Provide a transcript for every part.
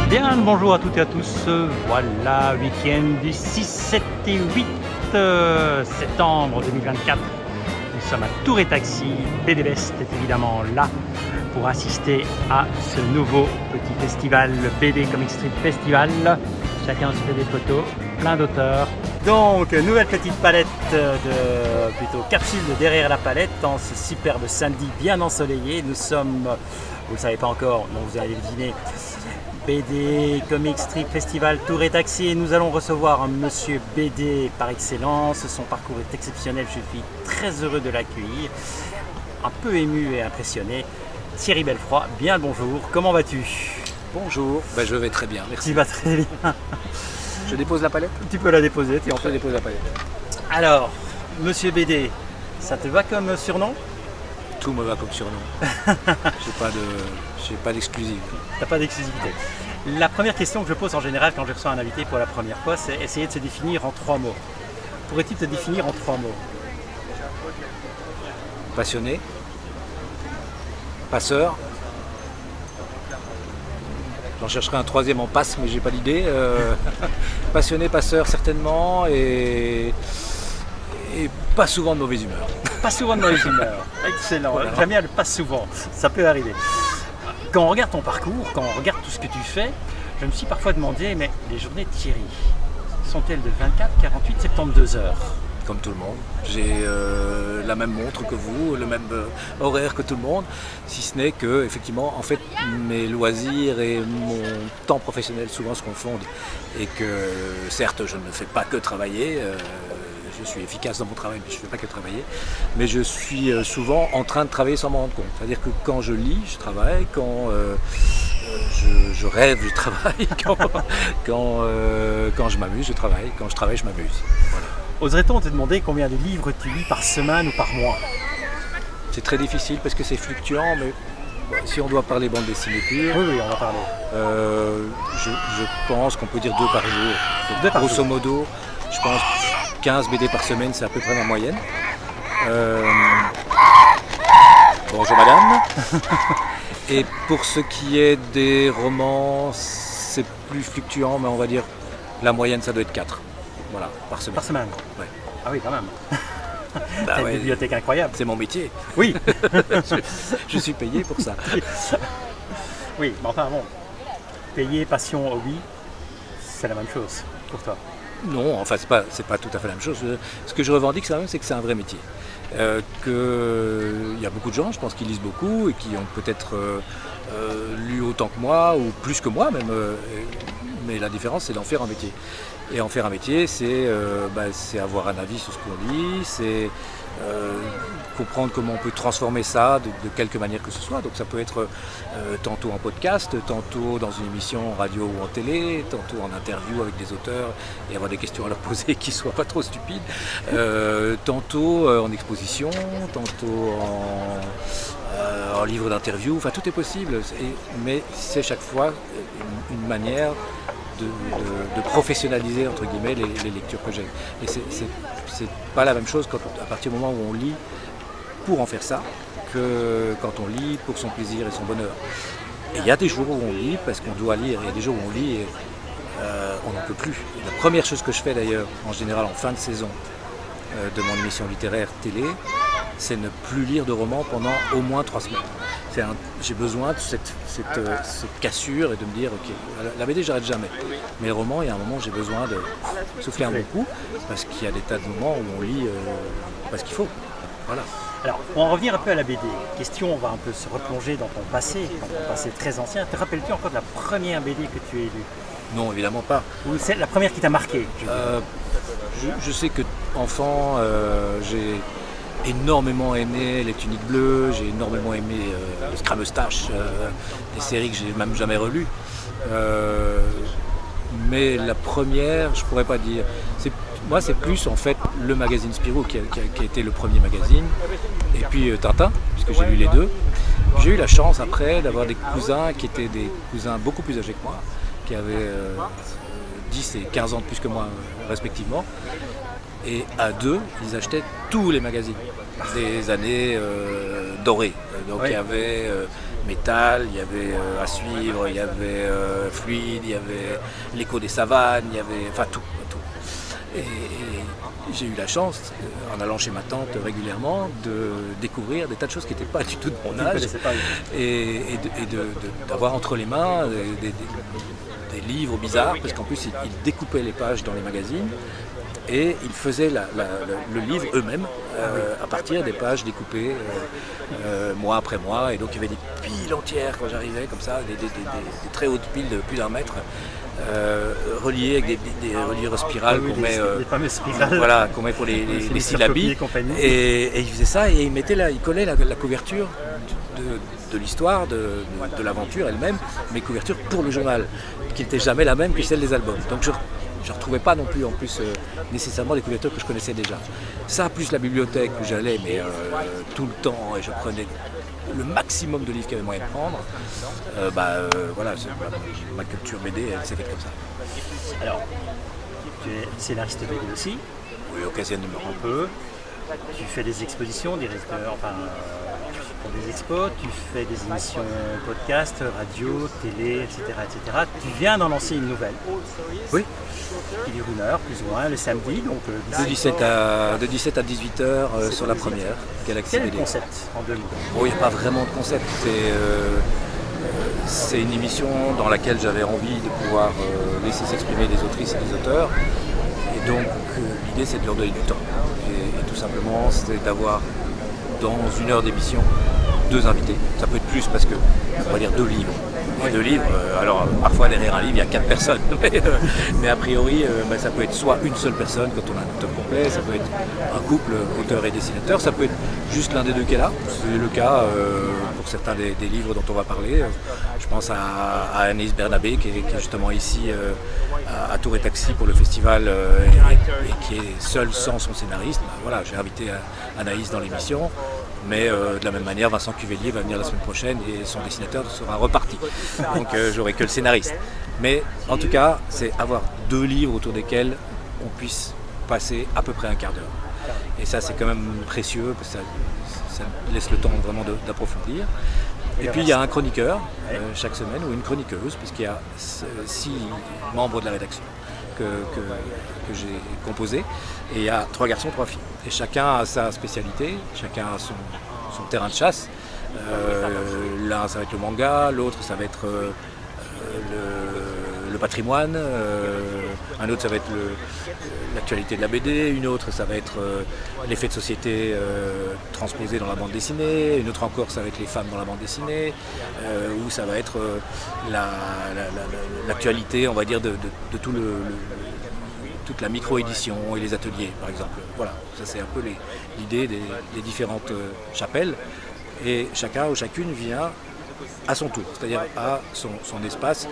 Bien le bonjour à toutes et à tous, voilà, week-end du 6, 7 et 8 septembre 2024. Nous sommes à Tour et Taxi, BD Best est évidemment là pour assister à ce nouveau petit festival, le BD Comic Strip Festival. Chacun se fait des photos, plein d'auteurs. Donc, nouvelle petite palette plutôt capsule de derrière la palette en ce superbe samedi bien ensoleillé. Nous sommes, vous ne le savez pas encore, donc vous allez deviner, BD Comic Strip Festival Tour et Taxi, et nous allons recevoir un monsieur BD par excellence. Son parcours est exceptionnel, je suis très heureux de l'accueillir, un peu ému et impressionné. Thierry Belfroid, bien le bonjour, comment vas-tu? Bonjour, je vais très bien, merci. Tu vas très bien. Je dépose la palette? Tu peux la déposer, on peut déposer la palette. Alors, monsieur BD, ça te va comme surnom? Tout me va comme surnom. J'ai pas d'exclusive. T'as pas d'exclusivité. La première question que je pose en général quand je reçois un invité pour la première fois, c'est essayer de se définir en 3 mots. Pourrais-tu te définir en 3 mots? Passionné, passeur. J'en chercherai un troisième en passe, mais j'ai pas l'idée. Passionné, passeur certainement, et pas souvent de mauvaise humeur. Pas souvent de mauvaise humeur. Excellent. Voilà. J'aime bien le pas souvent. Ça peut arriver. Quand on regarde ton parcours, quand on regarde tout ce que tu fais, je me suis parfois demandé, mais les journées de Thierry, sont-elles de 24, 48, 72 heures? Comme tout le monde. J'ai la même montre que vous, le même horaire que tout le monde, si ce n'est que, effectivement, en fait, mes loisirs et mon temps professionnel souvent se confondent. Et que, certes, je ne fais pas que travailler, je suis efficace dans mon travail, mais je ne fais pas que travailler, mais je suis souvent en train de travailler sans m'en rendre compte. C'est-à-dire que quand je lis, je travaille, quand je rêve, je travaille, quand je m'amuse, je travaille, quand je travaille, je m'amuse. Voilà. Oserait-on te demander combien de livres tu lis par semaine ou par mois? C'est très difficile parce que c'est fluctuant, mais si on doit parler bande dessinée pure, oui, on va parler. Je pense qu'on peut dire 2 par jour. Donc, grosso modo, je pense 15 BD par semaine, c'est à peu près ma moyenne. Bonjour madame. Et pour ce qui est des romans, c'est plus fluctuant, mais on va dire la moyenne, ça doit être 4. Voilà, par semaine. Par semaine? Ouais. Ah oui, quand même. T'as une bibliothèque incroyable. C'est mon métier. Oui. je suis payé pour ça. Oui, mais enfin bon, payer, passion, hobby, c'est la même chose pour toi. Non, enfin c'est pas tout à fait la même chose. Ce que je revendique c'est que c'est un vrai métier. Il y a beaucoup de gens, je pense, qui lisent beaucoup et qui ont peut-être lu autant que moi ou plus que moi même. Mais la différence, c'est d'en faire un métier. Et en faire un métier, c'est avoir un avis sur ce qu'on lit, c'est comprendre comment on peut transformer ça de quelque manière que ce soit. Donc ça peut être tantôt en podcast, tantôt dans une émission radio ou en télé, tantôt en interview avec des auteurs et avoir des questions à leur poser qui ne soient pas trop stupides, tantôt en exposition, tantôt en livre d'interview, enfin tout est possible. Mais c'est chaque fois une manière de professionnaliser entre guillemets les lectures que j'ai. Et c'est pas la même chose à partir du moment où on lit pour en faire ça que quand on lit pour son plaisir et son bonheur. Et il y a des jours où on lit parce qu'on doit lire, il y a des jours où on lit et on n'en peut plus. Et la première chose que je fais d'ailleurs en général en fin de saison de mon émission littéraire télé, c'est ne plus lire de romans pendant au moins 3 semaines. J'ai besoin de cette cassure et de me dire ok, la BD j'arrête jamais. Mais le roman, il y a un moment où j'ai besoin de souffler un bon coup parce qu'il y a des tas de moments où on lit parce qu'il faut. Voilà. Alors, on va revenir un peu à la BD. Question, on va un peu se replonger dans ton passé très ancien. Te rappelles-tu encore de la première BD que tu as lue? Non, évidemment pas. Ou c'est la première qui t'a marqué? Je sais que enfant, j'ai énormément aimé Les Tuniques Bleues, j'ai énormément aimé le Scrameustache, des séries que j'ai même jamais relues. Mais la première, je pourrais pas dire. Moi, c'est plus en fait le magazine Spirou qui a été le premier magazine, et puis Tintin, puisque j'ai lu les deux. J'ai eu la chance après d'avoir des cousins qui étaient des cousins beaucoup plus âgés que moi, qui avaient 10 et 15 ans de plus que moi respectivement. Et à deux, ils achetaient tous les magazines des années dorées. Donc il y avait Métal, il y avait À suivre, il y avait Fluide, il y avait L'écho des savanes, il y avait enfin tout. Et j'ai eu la chance, en allant chez ma tante régulièrement, de découvrir des tas de choses qui n'étaient pas du tout de mon âge et d'avoir entre les mains des livres bizarres, parce qu'en plus ils découpaient les pages dans les magazines et ils faisaient le livre eux-mêmes à partir des pages découpées mois après mois, et donc il y avait des piles entières quand j'arrivais comme ça, des très hautes piles de plus d'1 mètre. Reliés avec des reliures spirales qu'on met, voilà, qu'on met pour les syllabies. Et il faisait ça et il collait la couverture de l'histoire, de l'aventure elle-même, mais couverture pour le journal, qui n'était jamais la même que celle des albums. Donc je ne retrouvais pas non plus en plus nécessairement des couvertures que je connaissais déjà. Ça, plus la bibliothèque où j'allais, mais tout le temps, et je prenais le maximum de livres qu'il y avait moyen de prendre. Voilà, ma culture BD, elle s'est faite comme ça. Alors, tu es scénariste BD aussi. Oui, occasionnellement. Un peu. Tu fais des expositions, pour des expos, tu fais des émissions podcast, radio, télé, etc., etc. Tu viens d'en lancer une nouvelle. Oui. Qui dure 1 heure, plus ou moins, le samedi. Donc, de 17 à 18 heures sur la première, Galaxy Quel est BD. le concept en 2 mots? Bon, il n'y a pas vraiment de concept. C'est une émission dans laquelle j'avais envie de pouvoir laisser s'exprimer les autrices et les auteurs. Et donc, l'idée, c'est de leur donner du temps. Et tout simplement, c'est d'avoir, dans 1 heure d'émission, 2 invités. Ça peut être plus parce que, on va dire 2 livres. Et 2 livres, alors parfois derrière un livre il y a 4 personnes, mais a priori ça peut être soit une seule personne quand on a un auteur complet, ça peut être un couple, auteur et dessinateur, ça peut être juste l'un des deux qui est là. C'est le cas pour certains des livres dont on va parler. Je pense à Anaïs Bernabé qui est justement ici à Tour et Taxi pour le festival et qui est seule sans son scénariste. Voilà, j'ai invité Anaïs dans l'émission. Mais de la même manière, Vincent Cuvelier va venir la semaine prochaine et son dessinateur sera reparti. Donc j'aurai que le scénariste. Mais en tout cas, c'est avoir 2 livres autour desquels on puisse passer à peu près un quart d'heure. Et ça, c'est quand même précieux, parce que ça laisse le temps vraiment d'approfondir. Et puis il y a un chroniqueur chaque semaine, ou une chroniqueuse, puisqu'il y a 6 membres de la rédaction que j'ai composé, et il y a 3 garçons, 3 filles. Et chacun a sa spécialité, chacun a son terrain de chasse. L'un ça va être le manga, l'autre ça va être le patrimoine, un autre ça va être l'actualité de la BD, une autre ça va être les faits de société transposés dans la bande dessinée, une autre encore ça va être les femmes dans la bande dessinée, ou ça va être l'actualité, on va dire, de toute la micro-édition et les ateliers, par exemple. Voilà, ça c'est un peu l'idée des différentes chapelles, et chacun ou chacune vient à son tour, c'est-à-dire à son espace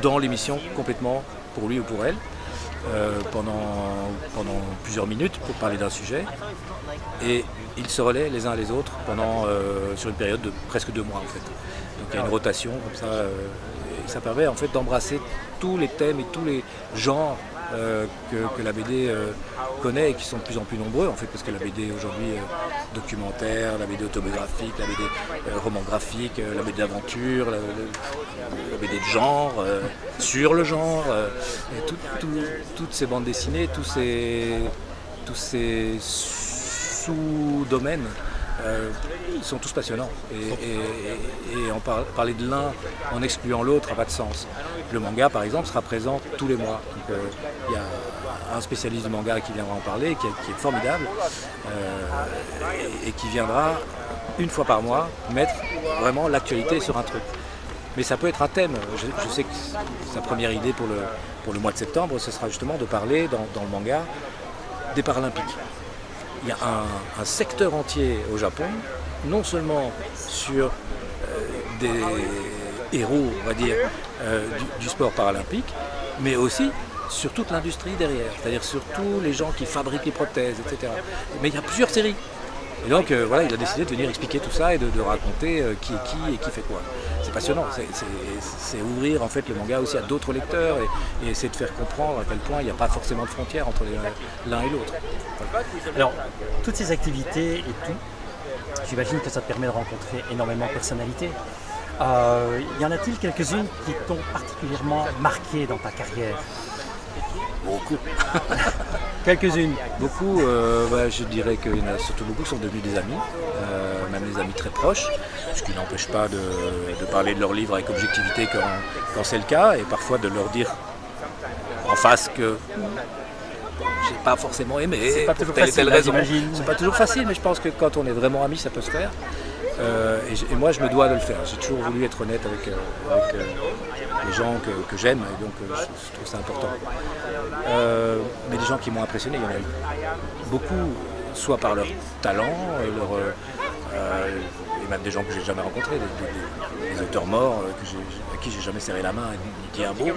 dans l'émission complètement pour lui ou pour elle, pendant plusieurs minutes pour parler d'un sujet, et ils se relaient les uns les autres sur une période de presque 2 mois en fait. Donc il y a une rotation comme ça, et ça permet en fait d'embrasser tous les thèmes et tous les genres que la BD connaît, et qui sont de plus en plus nombreux en fait, parce que la BD aujourd'hui documentaire, la BD autobiographique, la BD roman graphique, la BD d'aventure, la BD de genre, sur le genre, et toutes ces bandes dessinées, tous ces sous-domaines sont tous passionnants, et parler de l'un en excluant l'autre n'a pas de sens. Le manga par exemple sera présent tous les mois, donc il y a un spécialiste du manga qui viendra en parler, qui est formidable, et qui viendra 1 fois par mois mettre vraiment l'actualité sur un truc. Mais ça peut être un thème. Je sais que sa première idée pour le mois de septembre, ce sera justement de parler dans le manga des Paralympiques. Il y a un secteur entier au Japon, non seulement sur des héros, on va dire, du sport paralympique, mais aussi sur toute l'industrie derrière, c'est-à-dire sur tous les gens qui fabriquent les prothèses, etc. Mais il y a plusieurs séries. Et donc voilà, il a décidé de venir expliquer tout ça et de raconter qui est qui et qui fait quoi. C'est passionnant, c'est ouvrir en fait le manga aussi à d'autres lecteurs, et essayer de faire comprendre à quel point il n'y a pas forcément de frontières entre l'un et l'autre. Voilà. Alors, toutes ces activités et tout, j'imagine que ça te permet de rencontrer énormément de personnalités. Y en a-t-il quelques-unes qui t'ont particulièrement marqué dans ta carrière? Beaucoup. Quelques-unes. Beaucoup, je dirais qu'il y en a surtout beaucoup qui sont devenus des amis, même des amis très proches, ce qui n'empêche pas de parler de leurs livres avec objectivité quand c'est le cas, et parfois de leur dire en face que j'ai pas forcément aimé C'est pas pour toujours telle et facile, telle là, raison. j'imagine. C'est pas toujours facile, mais je pense que quand on est vraiment amis, ça peut se faire. Et moi, je me dois de le faire. J'ai toujours voulu être honnête avec les gens que j'aime, et donc je trouve ça important. Mais des gens qui m'ont impressionné, il y en a eu beaucoup, soit par leur talent, et même des gens que j'ai jamais rencontrés, des auteurs morts à qui j'ai jamais serré la main et dit un mot.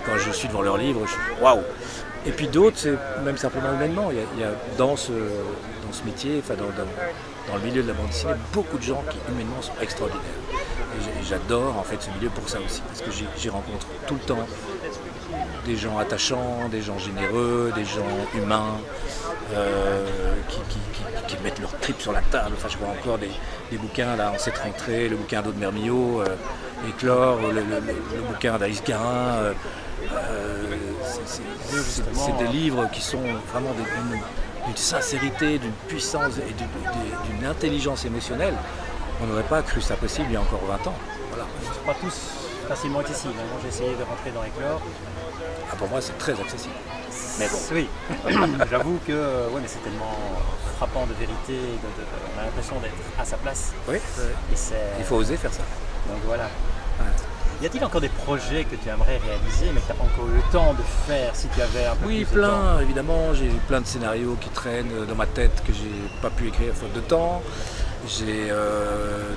Quand je suis devant leurs livres, je suis waouh. Et puis d'autres, c'est même simplement humainement. Il y a dans ce métier, enfin dans le milieu de la bande dessinée, beaucoup de gens qui humainement sont extraordinaires. Et j'adore en fait ce milieu pour ça aussi, parce que j'y rencontre tout le temps des gens attachants, des gens généreux, des gens humains, qui mettent leur trip sur la table. Enfin, je vois encore des bouquins là en cette rentrée, le bouquin d'Aude Mermillot, Éclore, le bouquin d'Alice Garin. C'est des livres qui sont vraiment d'une sincérité, d'une puissance et d'une intelligence émotionnelle. On n'aurait pas cru ça possible il y a encore 20 ans. Voilà. Ils ne sont pas tous facilement accessibles. Moi, j'ai essayé de rentrer dans Éclore. Ah, pour moi, c'est très accessible. Mais bon. Oui, j'avoue que mais c'est tellement frappant de vérité, on a l'impression d'être à sa place. Oui, Et il faut oser faire ça. Donc voilà. Ouais. Y a-t-il encore des projets que tu aimerais réaliser mais que tu n'as pas encore eu le temps de faire si tu avais un peu Oui, plus de temps? plein, évidemment. J'ai plein de scénarios qui traînent dans ma tête que j'ai pas pu écrire faute de temps. J'ai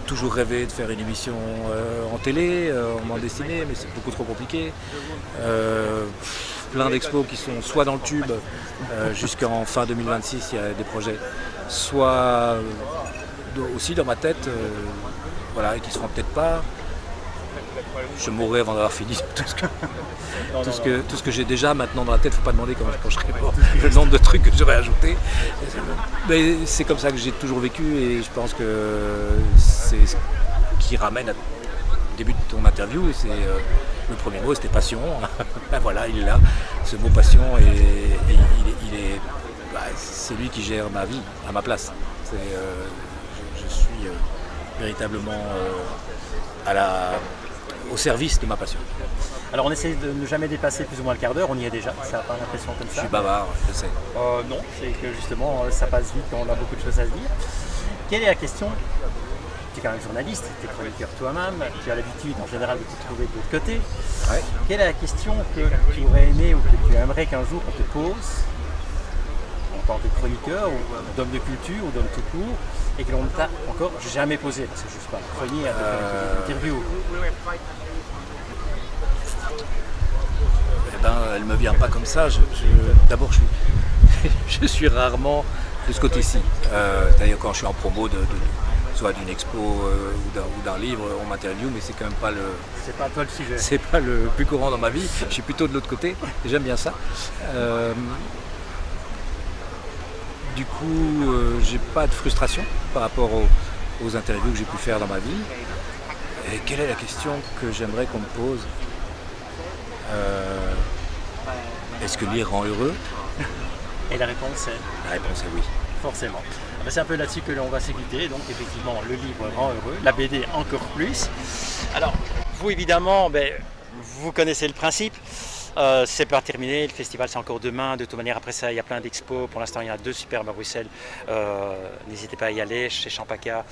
toujours rêvé de faire une émission en télé, en bande dessinée, mais c'est beaucoup trop compliqué. Plein d'expos qui sont soit dans le tube jusqu'en fin 2026, il y a des projets, soit aussi dans ma tête, voilà, et qui ne seront peut-être pas. Je mourrai avant d'avoir fini tout ce que j'ai déjà maintenant dans la tête. Faut pas demander quand je serai mort le nombre de trucs que j'aurais ajouté. Mais c'est comme ça que j'ai toujours vécu, et je pense que c'est ce qui ramène au début de ton interview. C'est le premier mot, c'était passion. Ben voilà, il est là, ce mot passion, et c'est lui qui gère ma vie à ma place. Je suis véritablement au service de ma passion. Alors on essaie de ne jamais dépasser plus ou moins le quart d'heure, on y est déjà, ça n'a pas l'impression comme ça? Je suis bavard, je sais. Non, c'est que justement ça passe vite quand on a beaucoup de choses à se dire. Quelle est la question? Tu es quand même journaliste, tu es chroniqueur toi-même, tu as l'habitude en général de te trouver de l'autre côté. Ouais. Quelle est la question que tu aurais aimé ou que tu aimerais qu'un jour on te pose en tant que chroniqueur ou d'homme de culture ou d'homme tout court et que l'on ne t'a encore jamais posé? Parce que je ne suis pas chronique à te faire une interview. Eh ben, elle me vient pas comme ça. D'abord, je suis rarement de ce côté-ci. C'est-à-dire quand je suis en promo soit d'une expo ou d'un livre, on m'interviewe, mais c'est quand même pas C'est pas toi le sujet. c'est pas le plus courant dans ma vie. Je suis plutôt de l'autre côté et j'aime bien ça. Du coup, j'ai pas de frustration par rapport aux interviews que j'ai pu faire dans ma vie. Et quelle est la question que j'aimerais qu'on me pose? Est-ce que lire rend heureux? Et la réponse est? La réponse est oui. Forcément. C'est un peu là-dessus que l'on va s'écouter. Donc effectivement, le livre rend heureux, la BD encore plus. Alors, vous évidemment, vous connaissez le principe. C'est pas terminé, le festival c'est encore demain. De toute manière, après ça, il y a plein d'expos. Pour l'instant, il y en a 2 superbes à Bruxelles. N'hésitez pas à y aller. Chez Champaca,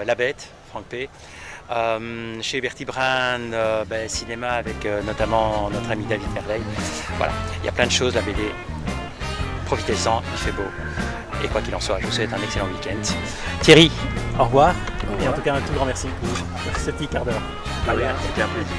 La Bête, Franck P. Chez Bertie Brun, cinéma avec notamment notre ami David Merveille. Voilà, il y a plein de choses, la BD. Profitez-en, il fait beau. Et quoi qu'il en soit, je vous souhaite un excellent week-end. Thierry, au revoir. Et en tout cas, un tout grand merci pour ce petit quart d'heure. C'était un plaisir.